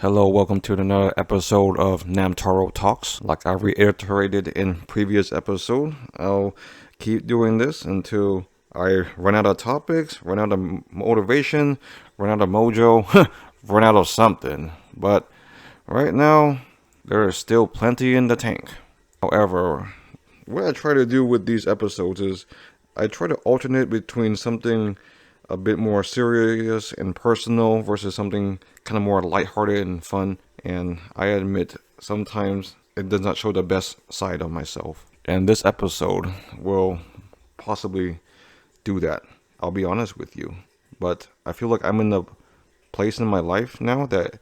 Hello, welcome to another episode of Namtaro Talks. Like I reiterated in previous episode, I'll keep doing this until I run out of topics, run out of motivation, run out of mojo, run out of something. But right now, there is still plenty in the tank. However, what I try to do with these episodes is I try to alternate between something a bit more serious and personal versus something kind of more lighthearted and fun. And I admit sometimes it does not show the best side of myself. And this episode will possibly do that. I'll be honest with you. But I feel like I'm in a place in my life now that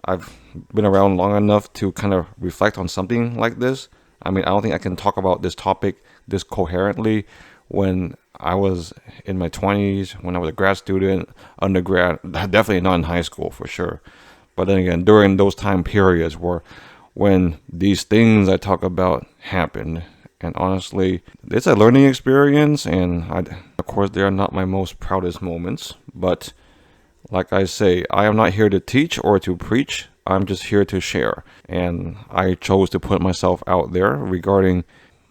I've been around long enough to kind of reflect on something like this. I mean, I don't think I can talk about this topic this coherently when I was in my 20s, when I was a grad student, undergrad, definitely not in high school for sure. But then again, during those time periods when these things I talk about happened. And honestly, it's a learning experience, and of course, they are not my most proudest moments. But like I say, I am not here to teach or to preach. I'm just here to share. And I chose to put myself out there regarding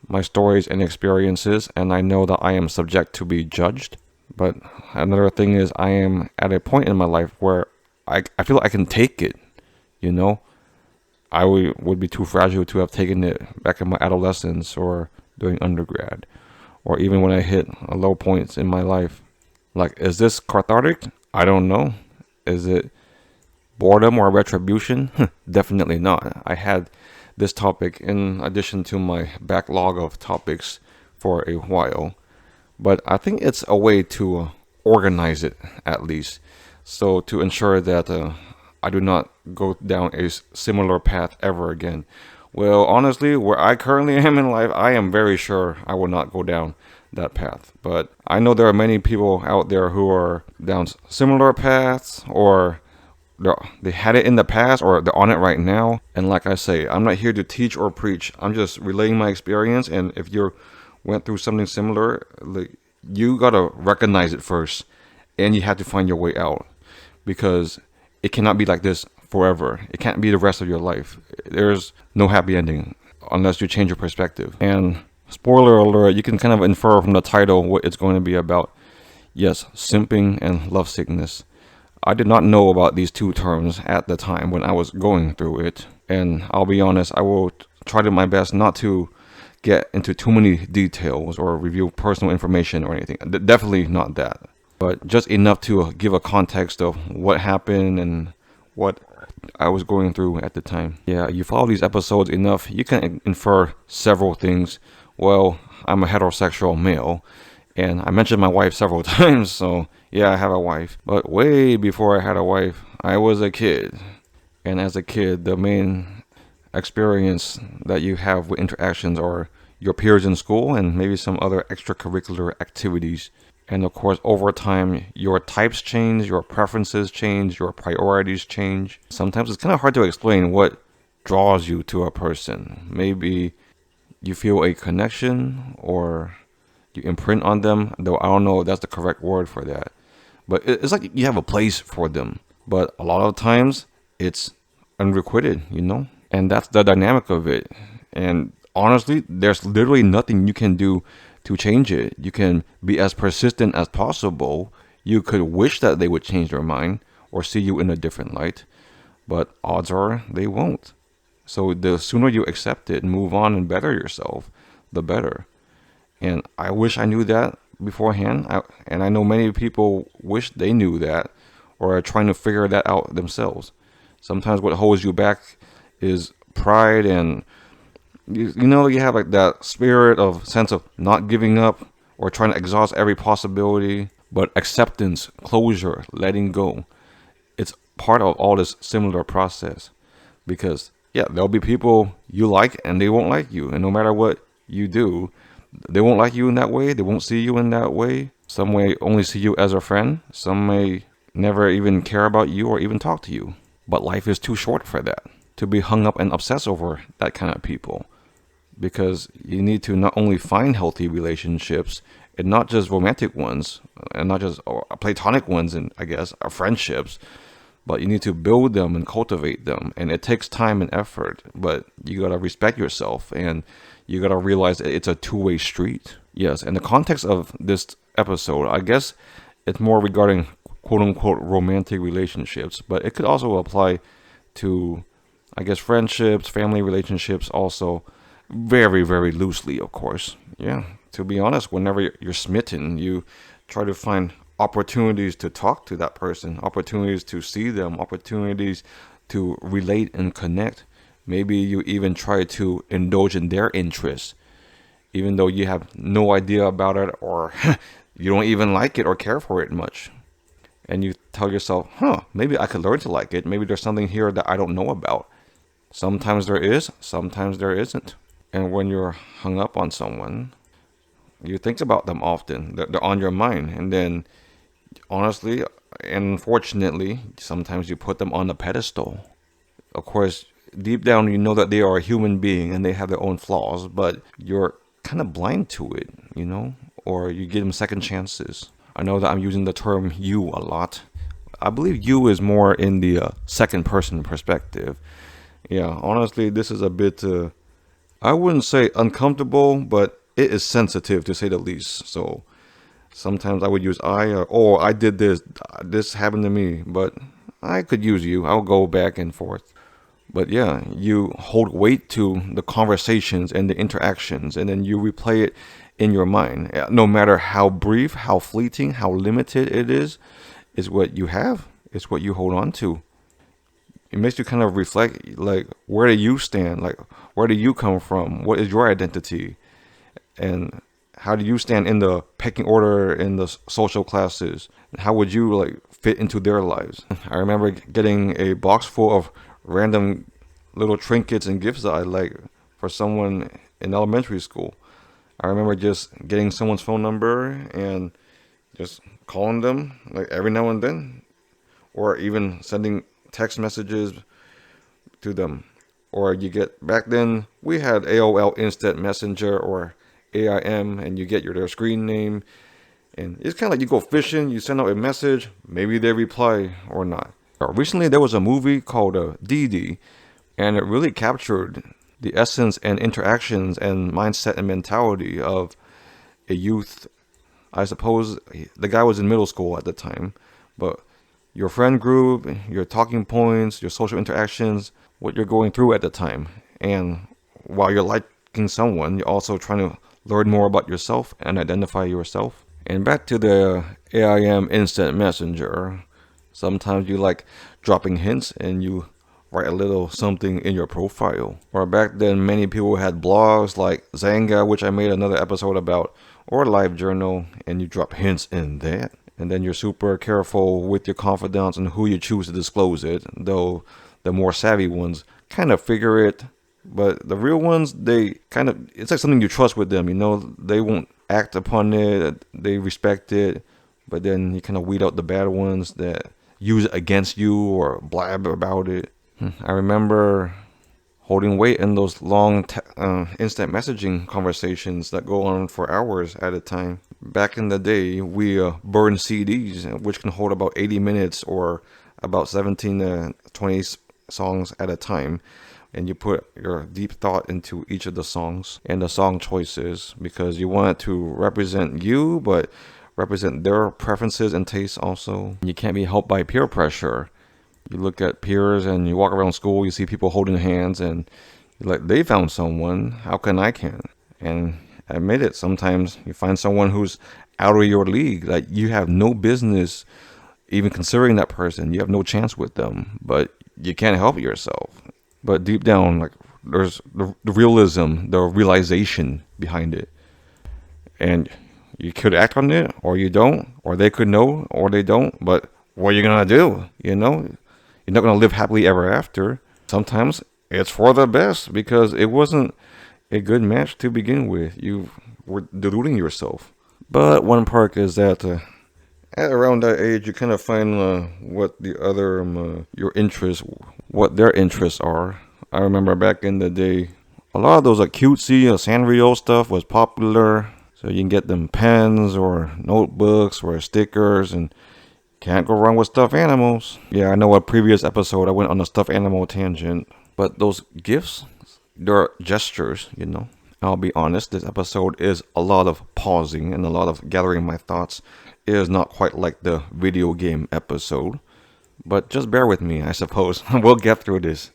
my stories and experiences, and I know that I am subject to be judged. But another thing is I am at a point in my life where I feel I can take it, you know? I would be too fragile to have taken it back in my adolescence or during undergrad, or even when I hit low points in my life. Like, is this cathartic? I don't know. Is it boredom or retribution? Definitely not. I had this topic in addition to my backlog of topics for a while, but I think it's a way to organize it at least, so to ensure that I do not go down a similar path ever again. Well, honestly, where I currently am in life, I am very sure I will not go down that path. But I know there are many people out there who are down similar paths, or they had it in the past, or they're on it right now. And like I say, I'm not here to teach or preach. I'm just relaying my experience. And if you went through something similar, like, you gotta recognize it first, and you have to find your way out, because it cannot be like this forever. It can't be the rest of your life. There's no happy ending unless you change your perspective. And spoiler alert, you can kind of infer from the title what it's going to be about. Yes, simping and lovesickness. I did not know about these two terms at the time when I was going through it. And I'll be honest, I will try to my best not to get into too many details or reveal personal information or anything. Definitely not that. But just enough to give a context of what happened and what I was going through at the time. Yeah, you follow these episodes enough, you can infer several things. Well, I'm a heterosexual male, and I mentioned my wife several times, so yeah, I have a wife. But way before I had a wife, I was a kid. And as a kid, the main experience that you have with interactions are your peers in school and maybe some other extracurricular activities. And of course, over time, your types change, your preferences change, your priorities change. Sometimes it's kind of hard to explain what draws you to a person. Maybe you feel a connection, or you imprint on them, though I don't know if that's the correct word for that. But it's like you have a place for them. But a lot of times, it's unrequited, you know? And that's the dynamic of it. And honestly, there's literally nothing you can do to change it. You can be as persistent as possible. You could wish that they would change their mind or see you in a different light, but odds are they won't. So the sooner you accept it and move on and better yourself, the better. And I wish I knew that beforehand. And I know many people wish they knew that, or are trying to figure that out themselves. Sometimes what holds you back is pride, and you know, you have like that spirit of sense of not giving up or trying to exhaust every possibility, but acceptance, closure, letting go. It's part of all this similar process, because yeah, there'll be people you like and they won't like you. And no matter what you do, they won't like you in that way. They won't see you in that way. Some may only see you as a friend. Some may never even care about you or even talk to you. But life is too short for that, to be hung up and obsessed over that kind of people. Because you need to not only find healthy relationships, and not just romantic ones, and not just platonic ones, and I guess friendships, but you need to build them and cultivate them, and it takes time and effort. But you gotta respect yourself, and you gotta realize that it's a two-way street. Yes, in the context of this episode, I guess it's more regarding quote-unquote romantic relationships, but it could also apply to, I guess, friendships, family relationships also, very, very loosely, of course. Yeah, to be honest, whenever you're smitten, you try to find opportunities to talk to that person, opportunities to see them, opportunities to relate and connect. Maybe you even try to indulge in their interests, even though you have no idea about it, or you don't even like it or care for it much. And you tell yourself, maybe I could learn to like it. Maybe there's something here that I don't know about. Sometimes there is, sometimes there isn't. And when you're hung up on someone, you think about them often. They're on your mind. And then, honestly and unfortunately, sometimes you put them on a pedestal. Of course, deep down, you know that they are a human being and they have their own flaws, but you're kind of blind to it, or you give them second chances. I know that I'm using the term you a lot. I believe you is more in the second person perspective. Yeah, honestly, this is a bit, I wouldn't say uncomfortable, but it is sensitive to say the least. So sometimes I would use I did this happened to me, but I could use you. I'll go back and forth. But yeah, you hold weight to the conversations and the interactions, and then you replay it in your mind. No matter how brief, how fleeting, how limited it is what you have. It's what you hold on to. It makes you kind of reflect, like, where do you stand? Like, where do you come from? What is your identity? And how do you stand in the pecking order in the social classes? How would you, like, fit into their lives? I remember getting a box full of random little trinkets and gifts that I like for someone in elementary school. I remember just getting someone's phone number and just calling them, like, every now and then, or even sending text messages to them. Or you get, back then we had AOL Instant Messenger or AIM, and you get their screen name, and it's kind of like you go fishing, you send out a message, maybe they reply or not. Recently there was a movie called DD, and it really captured the essence and interactions and mindset and mentality of a youth. I suppose the guy was in middle school at the time, but your friend group, your talking points, your social interactions, what you're going through at the time. And while you're liking someone, you're also trying to learn more about yourself and identify yourself. And back to the AIM Instant Messenger, sometimes you like dropping hints and you write a little something in your profile. Or back then, many people had blogs like Zanga, which I made another episode about, or LiveJournal, and you drop hints in that. And then you're super careful with your confidants and who you choose to disclose it, though the more savvy ones kind of figure it. But the real ones, it's like something you trust with them, they won't act upon it, they respect it, but then you kind of weed out the bad ones that use it against you or blab about it. I remember holding weight in those long instant messaging conversations that go on for hours at a time. Back in the day, we burned CDs, which can hold about 80 minutes or about 17 to 20 songs at a time. And you put your deep thought into each of the songs and the song choices because you want it to represent you, but represent their preferences and tastes also. You can't be helped by peer pressure. You look at peers and you walk around school, you see people holding hands and you're like, they found someone, how can I can't? And I admit it, sometimes you find someone who's out of your league, like you have no business even considering that person. You have no chance with them, but you can't help yourself. But deep down, like, there's the realism, the realization behind it. And you could act on it, or you don't, or they could know, or they don't. But what are you going to do? You're not going to live happily ever after. Sometimes it's for the best because it wasn't a good match to begin with. You were deluding yourself. But one perk is that at around that age, you kind of find what the other, your interests, what their interests are. I remember back in the day, a lot of those cutesy Sanrio stuff was popular. So you can get them pens or notebooks or stickers, and Can't go wrong with stuffed animals. Yeah, I know a previous episode I went on a stuffed animal tangent. But those gifts, they're gestures, you know. I'll be honest, this episode is a lot of pausing and a lot of gathering my thoughts. It is not quite like the video game episode. But just bear with me, I suppose. We'll get through this.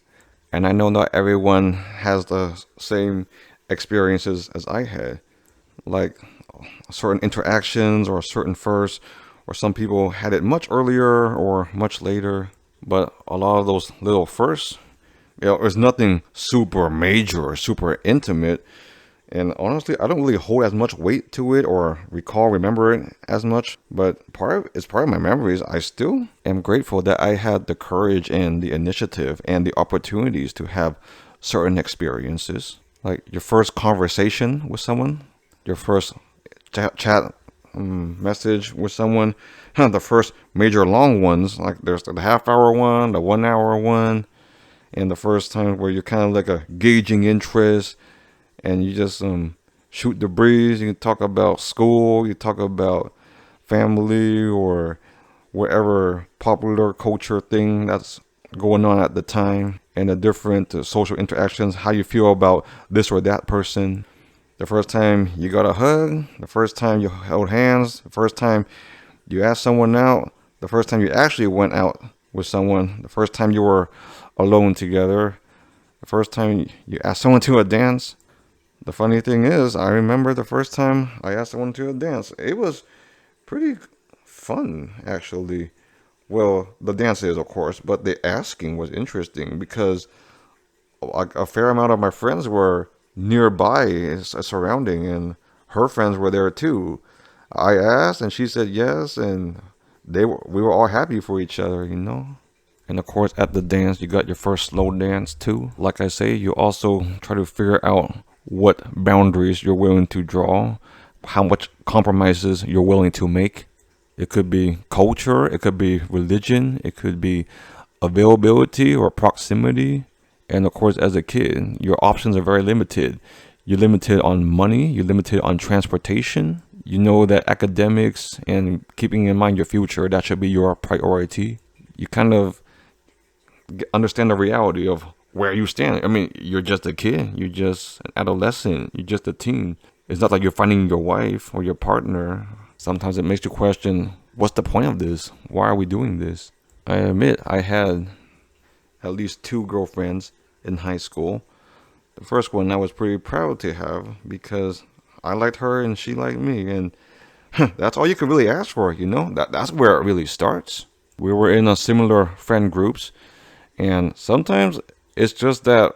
And I know not everyone has the same experiences as I had. Like certain interactions or certain firsts, or some people had it much earlier or much later. But a lot of those little firsts, there's nothing super major or super intimate. And honestly, I don't really hold as much weight to it or remember it as much. But it's part of my memories. I still am grateful that I had the courage and the initiative and the opportunities to have certain experiences. Like your first conversation with someone, your first chat message with someone, the first major long ones, like there's the half-hour one, the 1 hour one, and the first time where you're kind of like a gauging interest. And you just shoot the breeze. You can talk about school. You talk about family or whatever popular culture thing that's going on at the time. And the different social interactions. How you feel about this or that person. The first time you got a hug. The first time you held hands. The first time you asked someone out. The first time you actually went out with someone. The first time you were alone together. The first time you asked someone to a dance. The funny thing is, I remember the first time I asked someone to a dance. It was pretty fun, actually. Well, the dance is, of course, but the asking was interesting because a fair amount of my friends were nearby, surrounding, and her friends were there too. I asked, and she said yes, and we were all happy for each other, you know. And of course, at the dance, you got your first slow dance too. Like I say, you also try to figure out what boundaries you're willing to draw, how much compromises you're willing to make. It could be culture, it could be religion, it could be availability or proximity. And of course, as a kid, your options are very limited. You're limited on money, you're limited on transportation. You know that academics and keeping in mind your future, that should be your priority. You kind of understand the reality of where you stand. I mean, you're just a kid. You're just an adolescent. You're just a teen. It's not like you're finding your wife or your partner. Sometimes it makes you question, what's the point of this? Why are we doing this? I admit I had at least 2 girlfriends in high school. The first one I was pretty proud to have because I liked her and she liked me. And that's all you could really ask for, you know? That's where it really starts. We were in a similar friend groups. And sometimes it's just that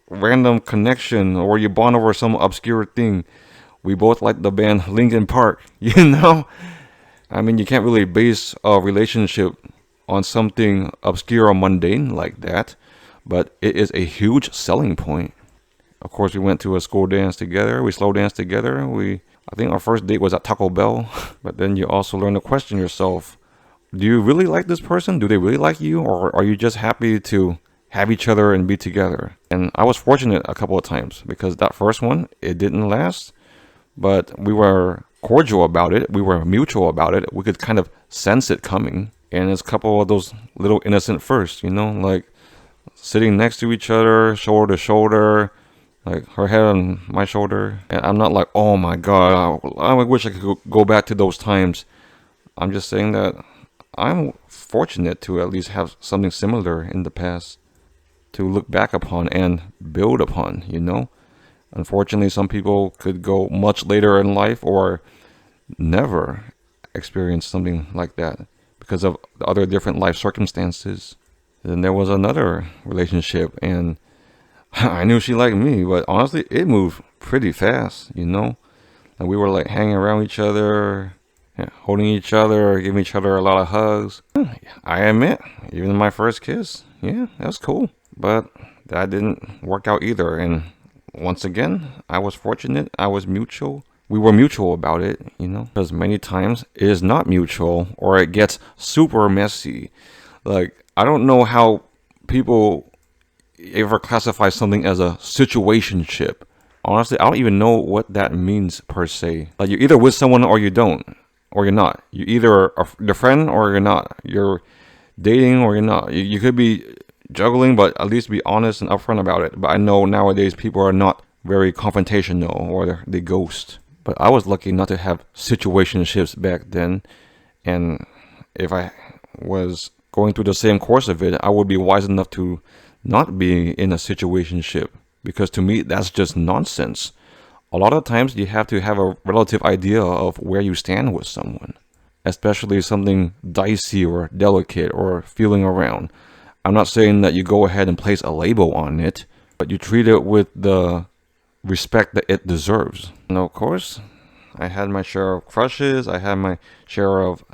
random connection or you bond over some obscure thing. We both like the band Linkin Park, you know? I mean, you can't really base a relationship on something obscure or mundane like that, but it is a huge selling point. Of course, we went to a school dance together. We slow danced together. I think our first date was at Taco Bell, but then you also learn to question yourself. Do you really like this person? Do they really like you? Or are you just happy to have each other and be together? And I was fortunate a couple of times because that first one, it didn't last, but we were cordial about it. We were mutual about it. We could kind of sense it coming. And it's a couple of those little innocent firsts, you know, like sitting next to each other, shoulder to shoulder, like her head on my shoulder. And I'm not like, oh my God, I wish I could go back to those times. I'm just saying that I'm fortunate to at least have something similar in the past to look back upon and build upon, you know. Unfortunately, some people could go much later in life or never experience something like that because of the other different life circumstances. Then there was another relationship and I knew she liked me, but honestly, it moved pretty fast, you know. And we were like hanging around each other, holding each other, giving each other a lot of hugs. I admit, even my first kiss, yeah, that was cool. But that didn't work out either. And once again, I was fortunate. I was mutual. We were mutual about it, you know, because many times it is not mutual or it gets super messy. Like, I don't know how people ever classify something as a situationship. Honestly, I don't even know what that means per se. Like, you're either with someone or you don't. or you're not. You either are the friend or you're not. You're dating or you're not. You could be juggling, but at least be honest and upfront about it. But I know nowadays people are not very confrontational or they ghost. But I was lucky not to have situationships back then. And if I was going through the same course of it, I would be wise enough to not be in a situationship. Because to me, that's just nonsense. A lot of times you have to have a relative idea of where you stand with someone, especially something dicey or delicate or feeling around. I'm not saying that you go ahead and place a label on it, but you treat it with the respect that it deserves. And of course, I had my share of crushes. I had my share of,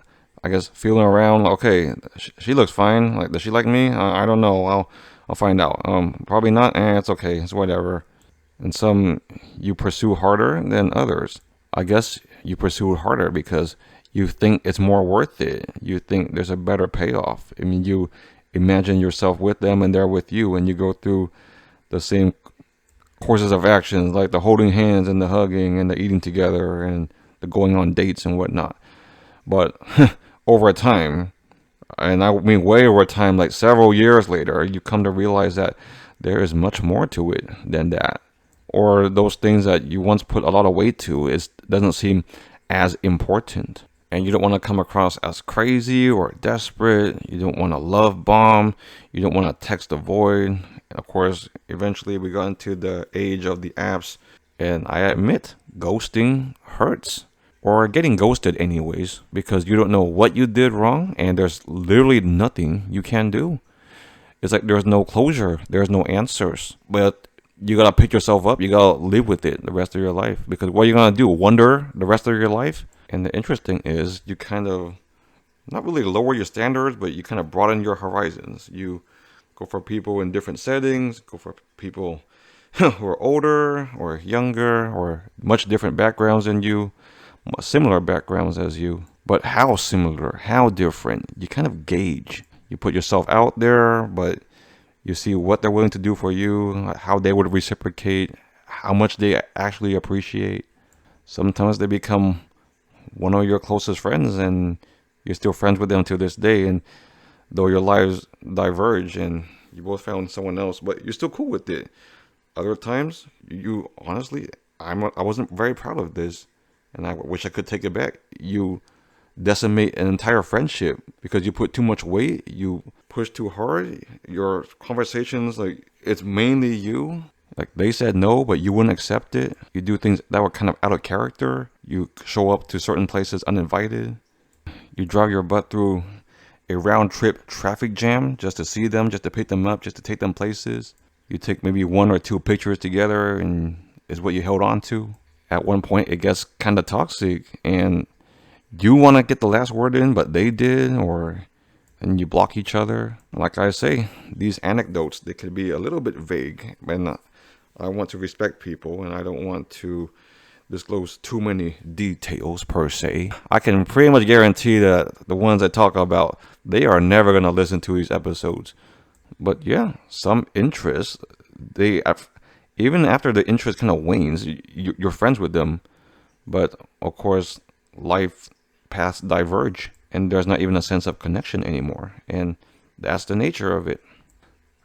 I guess, feeling around. Okay, she looks fine. Like, does she like me? I don't know. I'll find out. Probably not. It's okay. It's whatever. And some you pursue harder than others. I guess you pursue it harder because you think it's more worth it. You think there's a better payoff. I mean, you imagine yourself with them and they're with you, and you go through the same courses of actions, like the holding hands and the hugging and the eating together and the going on dates and whatnot. But over time, and I mean way over time, like several years later, you come to realize that there is much more to it than that. Or those things that you once put a lot of weight to doesn't seem as important. And you don't want to come across as crazy or desperate. You don't want to love bomb. You don't want to text avoid. And of course, eventually we got into the age of the apps. And I admit, ghosting hurts. Or getting ghosted anyways, because you don't know what you did wrong and there's literally nothing you can do. It's like there's no closure. There's no answers. But you gotta pick yourself up. You gotta live with it the rest of your life. Because what are you gonna do? Wonder the rest of your life? And the interesting is you kind of not really lower your standards, but you kind of broaden your horizons. You go for people in different settings, go for people who are older or younger or much different backgrounds than you, similar backgrounds as you. But how similar, how different, you kind of gauge. You put yourself out there, but you see what they're willing to do for you, how they would reciprocate, how much they actually appreciate. Sometimes they become one of your closest friends and you're still friends with them to this day. And though your lives diverge and you both found someone else, but you're still cool with it. Other times, you honestly, I wasn't very proud of this. And I wish I could take it back. You decimate an entire friendship because you put too much weight, you push too hard, your conversations, like, it's mainly you. Like, they said no, but you wouldn't accept it. You do things that were kind of out of character. You show up to certain places uninvited. You drive your butt through a round trip traffic jam just to see them, just to pick them up, just to take them places. You take maybe 1 or 2 pictures together and is what you held on to. At one point, it gets kind of toxic and you want to get the last word in, but they did, and you block each other. Like I say, these anecdotes, they could be a little bit vague, and I want to respect people, and I don't want to disclose too many details per se. I can pretty much guarantee that the ones I talk about, they are never going to listen to these episodes. But yeah, some interest, even after the interest kind of wanes, you're friends with them. But of course, life paths diverge and there's not even a sense of connection anymore. And that's the nature of it.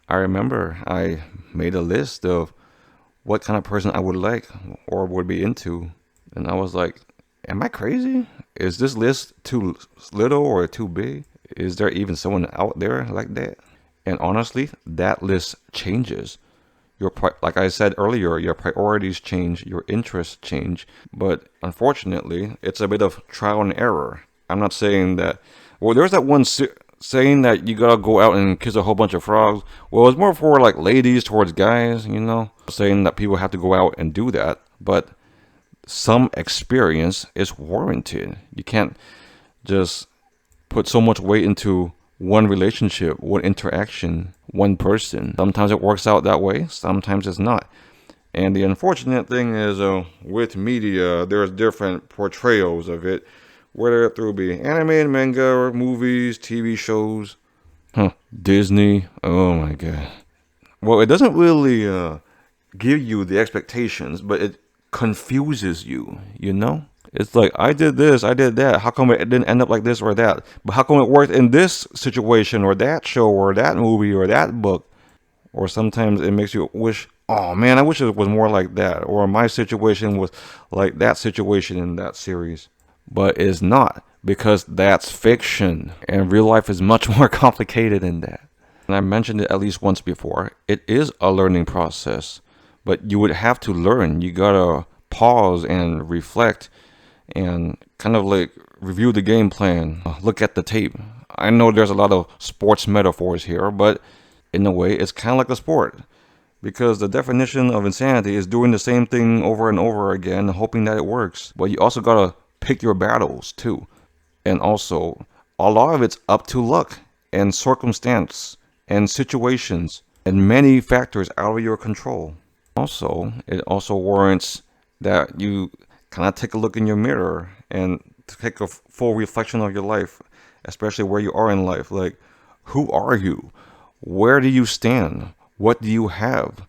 I remember I made a list of what kind of person I would like or would be into. And I was like, am I crazy? Is this list too little or too big? Is there even someone out there like that? And honestly, that list changes. Like I said earlier, your priorities change, your interests change, but unfortunately, it's a bit of trial and error. I'm not saying that, well, there's that one saying that you gotta go out and kiss a whole bunch of frogs. Well, it's more for like ladies towards guys, saying that people have to go out and do that, but some experience is warranted. You can't just put so much weight into one relationship, one interaction, one person. Sometimes it works out that way, sometimes it's not. And the unfortunate thing is with media, there's different portrayals of it, whether it through be anime and manga or movies, TV shows. Disney, oh my god. Well, it doesn't really give you the expectations, but it confuses you, It's like, I did this, I did that. How come it didn't end up like this or that? But how come it worked in this situation or that show or that movie or that book? Or sometimes it makes you wish, oh man, I wish it was more like that. Or my situation was like that situation in that series. But it's not, because that's fiction. And real life is much more complicated than that. And I mentioned it at least once before. It is a learning process. But you would have to learn. You gotta pause and reflect and kind of like review the game plan, look at the tape. I know there's a lot of sports metaphors here, but in a way, it's kind of like a sport, because the definition of insanity is doing the same thing over and over again, hoping that it works. But you also gotta pick your battles too. And also, a lot of it's up to luck and circumstance and situations and many factors out of your control. Also, it also warrants that you kind of take a look in your mirror and take a full reflection of your life, especially where you are in life. Like, who are you? Where do you stand? What do you have?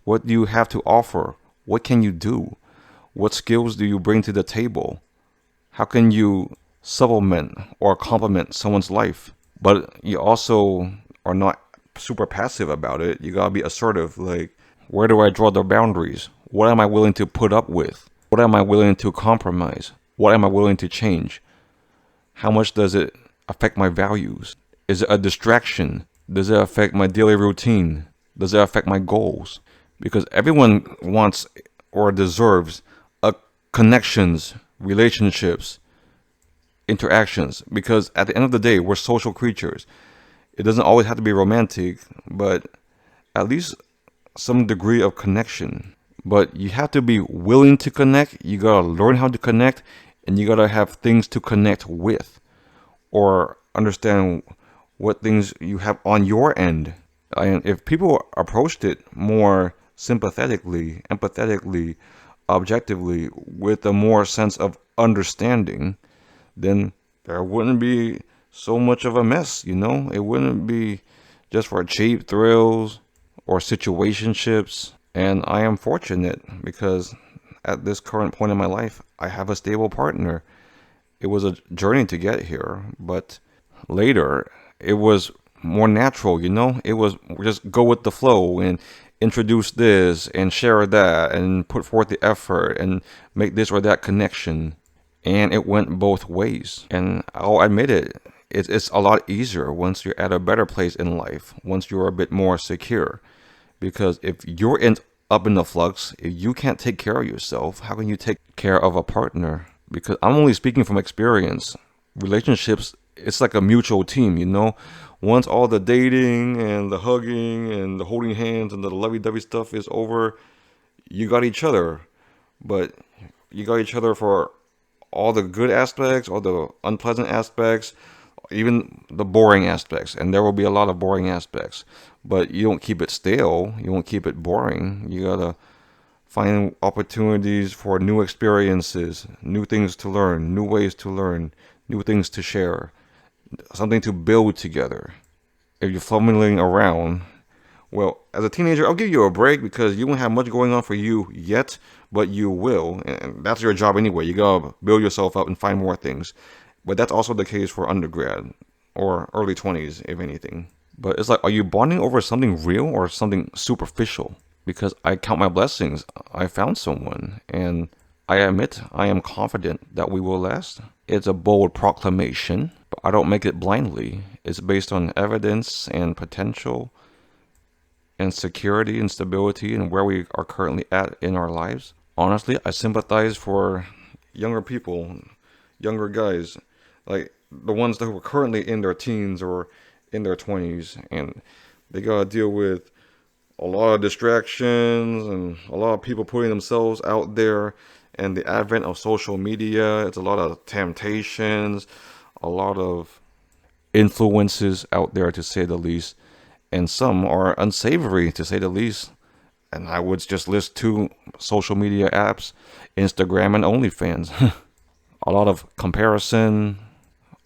What do you have to offer? What can you do? What skills do you bring to the table? How can you supplement or complement someone's life? But you also are not super passive about it. You gotta be assertive. Like, where do I draw the boundaries? What am I willing to put up with? What am I willing to compromise? What am I willing to change? How much does it affect my values? Is it a distraction? Does it affect my daily routine? Does it affect my goals? Because everyone wants or deserves connections, relationships, interactions. Because at the end of the day, we're social creatures. It doesn't always have to be romantic, but at least some degree of connection. But you have to be willing to connect. You gotta learn how to connect, and you gotta have things to connect with, or understand what things you have on your end. And if people approached it more sympathetically, empathetically, objectively, with a more sense of understanding, then there wouldn't be so much of a mess, you know? It wouldn't be just for cheap thrills or situationships. And I am fortunate because at this current point in my life, I have a stable partner. It was a journey to get here, but later it was more natural, you know? It was just go with the flow and introduce this and share that and put forth the effort and make this or that connection. And it went both ways. And I'll admit it, it's a lot easier once you're at a better place in life, once you're a bit more secure. Because if you're up in the flux, if you can't take care of yourself, how can you take care of a partner? Because I'm only speaking from experience. Relationships, it's like a mutual team, you know? Once all the dating and the hugging and the holding hands and the lovey-dovey stuff is over, you got each other. But you got each other for all the good aspects, all the unpleasant aspects, even the boring aspects. And there will be a lot of boring aspects. But you don't keep it stale. You won't keep it boring. You gotta find opportunities for new experiences, new things to learn, new ways to learn, new things to share, something to build together. If you're fumbling around, well, as a teenager, I'll give you a break because you won't have much going on for you yet, but you will. And that's your job anyway. You gotta build yourself up and find more things. But that's also the case for undergrad or early 20s, if anything. But it's like, are you bonding over something real or something superficial? Because I count my blessings. I found someone, and I admit I am confident that we will last. It's a bold proclamation, but I don't make it blindly. It's based on evidence and potential and security and stability and where we are currently at in our lives. Honestly, I sympathize for younger people, younger guys, like the ones that were currently in their teens or in their 20s, and they gotta deal with a lot of distractions and a lot of people putting themselves out there, and the advent of social media. It's a lot of temptations, a lot of influences out there, to say the least, and some are unsavory, to say the least. And I would just list two social media apps, Instagram and OnlyFans. A lot of comparison,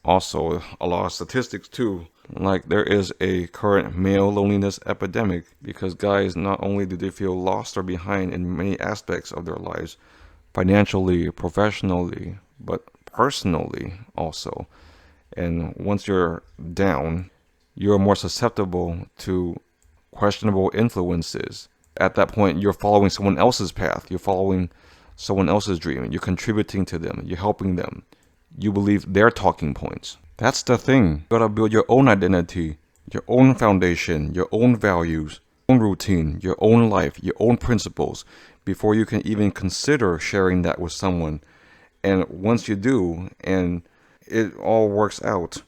also a lot of statistics too. Like, there is a current male loneliness epidemic because guys, not only do they feel lost or behind in many aspects of their lives, financially, professionally, but personally also. And once you're down, you're more susceptible to questionable influences. At that point, you're following someone else's path. You're following someone else's dream. You're contributing to them. You're helping them. You believe their talking points. That's the thing. You gotta build your own identity, your own foundation, your own values, your own routine, your own life, your own principles before you can even consider sharing that with someone. And once you do, and it all works out,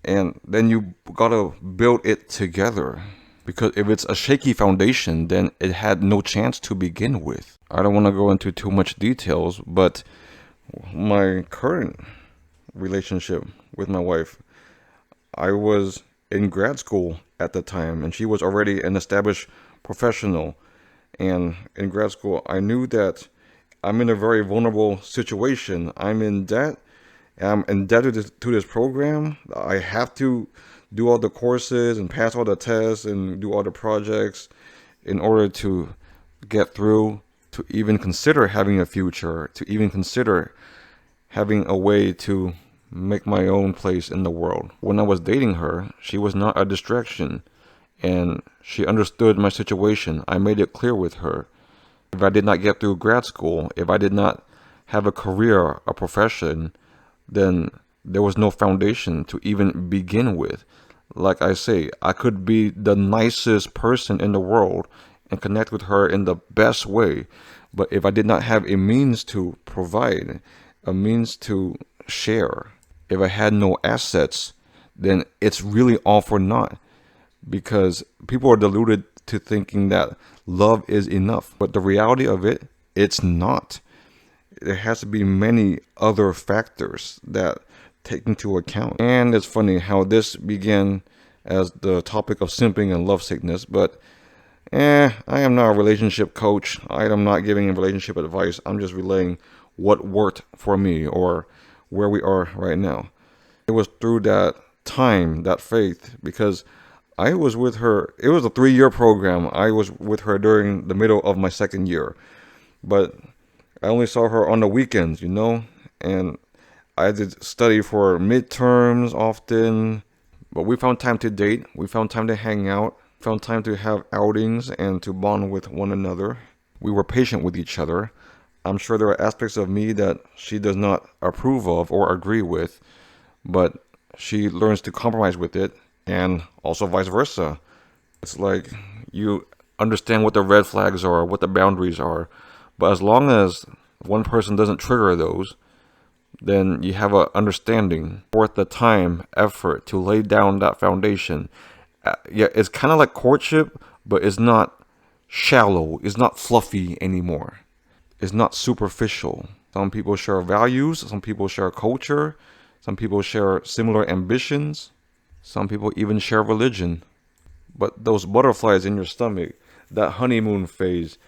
and then you gotta build it together. Because if it's a shaky foundation, then it had no chance to begin with. I don't want to go into too much details, but my current relationship with my wife, I was in grad school at the time, and she was already an established professional. And in grad school, I knew that I'm in a very vulnerable situation. I'm in debt. I'm indebted to this program. I have to do all the courses and pass all the tests and do all the projects in order to get through, to even consider having a future, to even consider having a way to make my own place in the world. When I was dating her, she was not a distraction, and she understood my situation. I made it clear with her. If I did not get through grad school, if I did not have a career, a profession, then there was no foundation to even begin with. Like I say, I could be the nicest person in the world and connect with her in the best way. But if I did not have a means to provide, a means to share, if I had no assets, then it's really all for naught. Because people are deluded to thinking that love is enough. But the reality of it, it's not. There has to be many other factors that take into account. And it's funny how this began as the topic of simping and lovesickness, but I am not a relationship coach. I am not giving relationship advice. I'm just relaying what worked for me or where we are right now. It was through that time, that faith, because I was with her. It was a 3-year program. I was with her during the middle of my second year, but I only saw her on the weekends, and I had to study for midterms often, but we found time to date. We found time to hang out, found time to have outings and to bond with one another. We were patient with each other. I'm sure there are aspects of me that she does not approve of or agree with, but she learns to compromise with it, and also vice versa. It's like you understand what the red flags are, what the boundaries are, but as long as one person doesn't trigger those, then you have an understanding worth the time, effort to lay down that foundation. Yeah, it's kind of like courtship, but it's not shallow. It's not fluffy anymore. It's not superficial. Some people share values. Some people share culture. Some people share similar ambitions. Some people even share religion. But those butterflies in your stomach, that honeymoon phase,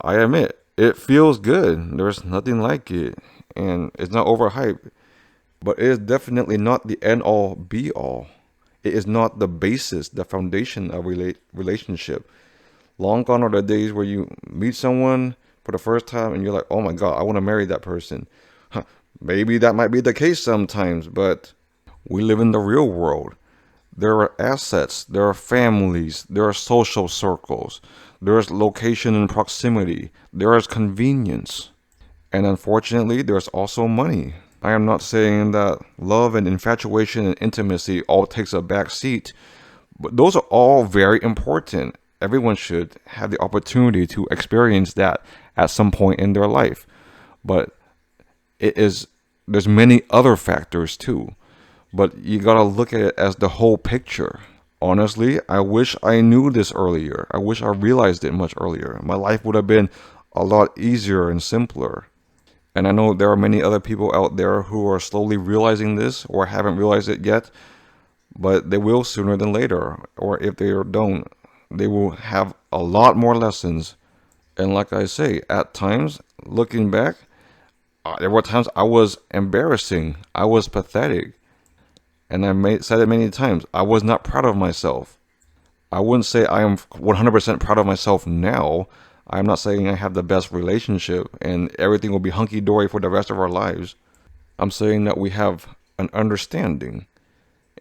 I admit, it feels good. There's nothing like it. And it's not overhyped. But it is definitely not the end-all, be-all. It is not the basis, the foundation of relationship. Long gone are the days where you meet someone for the first time and you're like, oh my God, I want to marry that person. Maybe that might be the case sometimes, but we live in the real world. There are assets, there are families, there are social circles, there is location and proximity, there is convenience. And unfortunately, there's also money. I am not saying that love and infatuation and intimacy all takes a back seat, but those are all very important. Everyone should have the opportunity to experience that at some point in their life. But there's many other factors too. But you gotta look at it as the whole picture. Honestly, I wish I knew this earlier. I wish I realized it much earlier. My life would have been a lot easier and simpler. And I know there are many other people out there who are slowly realizing this or haven't realized it yet, but they will sooner than later. Or if they don't, they will have a lot more lessons. And like I say, at times, looking back, there were times I was embarrassing. I was pathetic. And I said it many times. I was not proud of myself. I wouldn't say I am 100% proud of myself now. I'm not saying I have the best relationship and everything will be hunky-dory for the rest of our lives. I'm saying that we have an understanding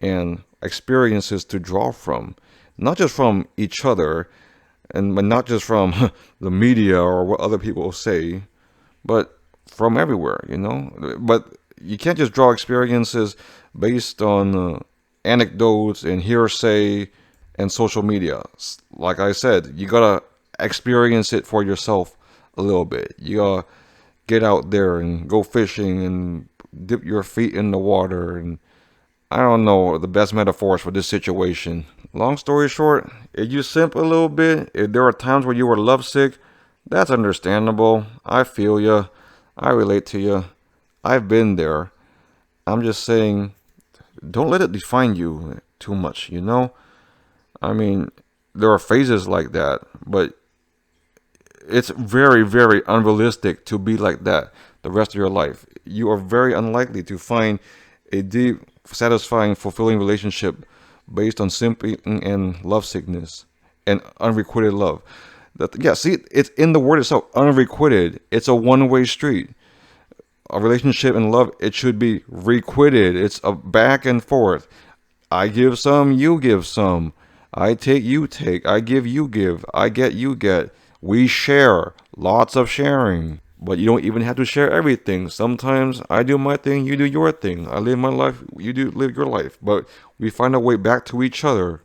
and experiences to draw from, not just from each other and not just from the media or what other people say, but from everywhere, But you can't just draw experiences based on anecdotes and hearsay and social media. Like I said, you gotta experience it for yourself a little bit. You gotta get out there and go fishing and dip your feet in the water. And I don't know the best metaphors for this situation. Long story short, if you simp a little bit, if there are times where you were lovesick, that's understandable. I feel you. I relate to you. I've been there. I'm just saying, don't let it define you too much, I mean, there are phases like that, but it's very, very unrealistic to be like that the rest of your life. You are very unlikely to find a deep, satisfying, fulfilling relationship based on simping and lovesickness and unrequited love. See, it's in the word itself, unrequited. It's a one-way street. A relationship and love, it should be requited. It's a back and forth. I give some, you give some. I take, you take. I give, you give. I get, you get. We share. Lots of sharing. But you don't even have to share everything. Sometimes I do my thing, you do your thing. I live my life, you do live your life. But we find a way back to each other.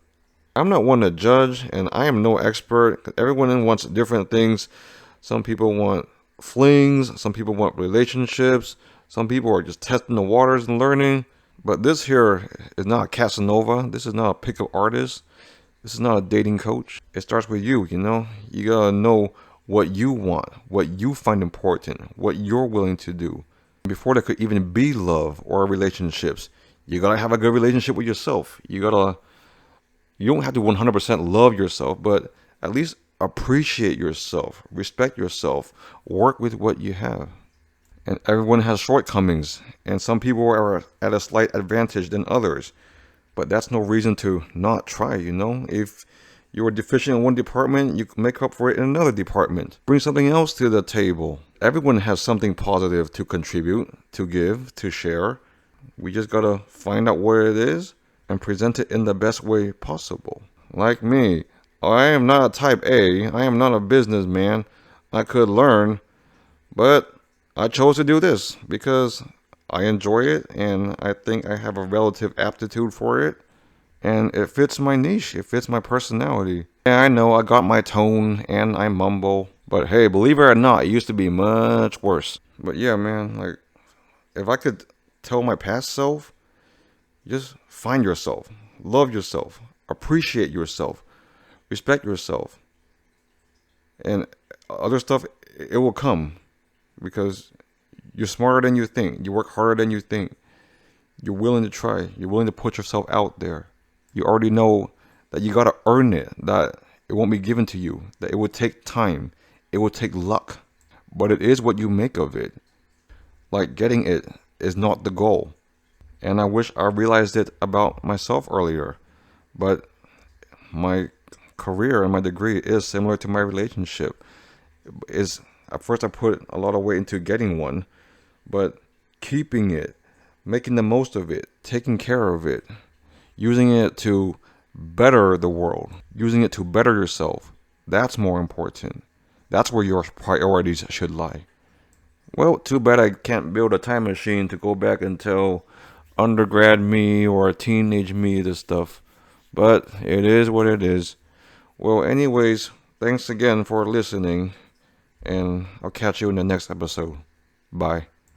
I'm not one to judge, and I am no expert. Everyone wants different things. Some people want flings. Some people want relationships. Some people are just testing the waters and learning. But this here is not a Casanova. This is not a pickup artist. This is not a dating coach. It starts with you, You gotta know what you want, what you find important, what you're willing to do. Before there could even be love or relationships, you gotta have a good relationship with yourself. You don't have to 100% love yourself, but at least appreciate yourself, respect yourself, work with what you have. And everyone has shortcomings, and some people are at a slight advantage than others. But that's no reason to not try, If you are deficient in one department, you can make up for it in another department. Bring something else to the table. Everyone has something positive to contribute, to give, to share. We just gotta find out where it is and present it in the best way possible. Like me, I am not a type A. I am not a businessman. I could learn, but I chose to do this because I enjoy it and I think I have a relative aptitude for it. And it fits my niche. It fits my personality. Yeah, I know I got my tone and I mumble. But hey, believe it or not, it used to be much worse. But yeah, man, like, if I could tell my past self, just find yourself. Love yourself. Appreciate yourself. Respect yourself. And other stuff, it will come. Because you're smarter than you think. You work harder than you think. You're willing to try. You're willing to put yourself out there. You already know that you gotta earn it, that it won't be given to you, that it will take time, it will take luck, but it is what you make of it. Like, getting it is not the goal. And I wish I realized it about myself earlier, but my career and my degree is similar to my relationship. At first I put a lot of weight into getting one, but keeping it, making the most of it, taking care of it, using it to better the world, using it to better yourself, that's more important. That's where your priorities should lie. Well, too bad I can't build a time machine to go back and tell undergrad me or teenage me this stuff. But it is what it is. Well, anyways, thanks again for listening, and I'll catch you in the next episode. Bye.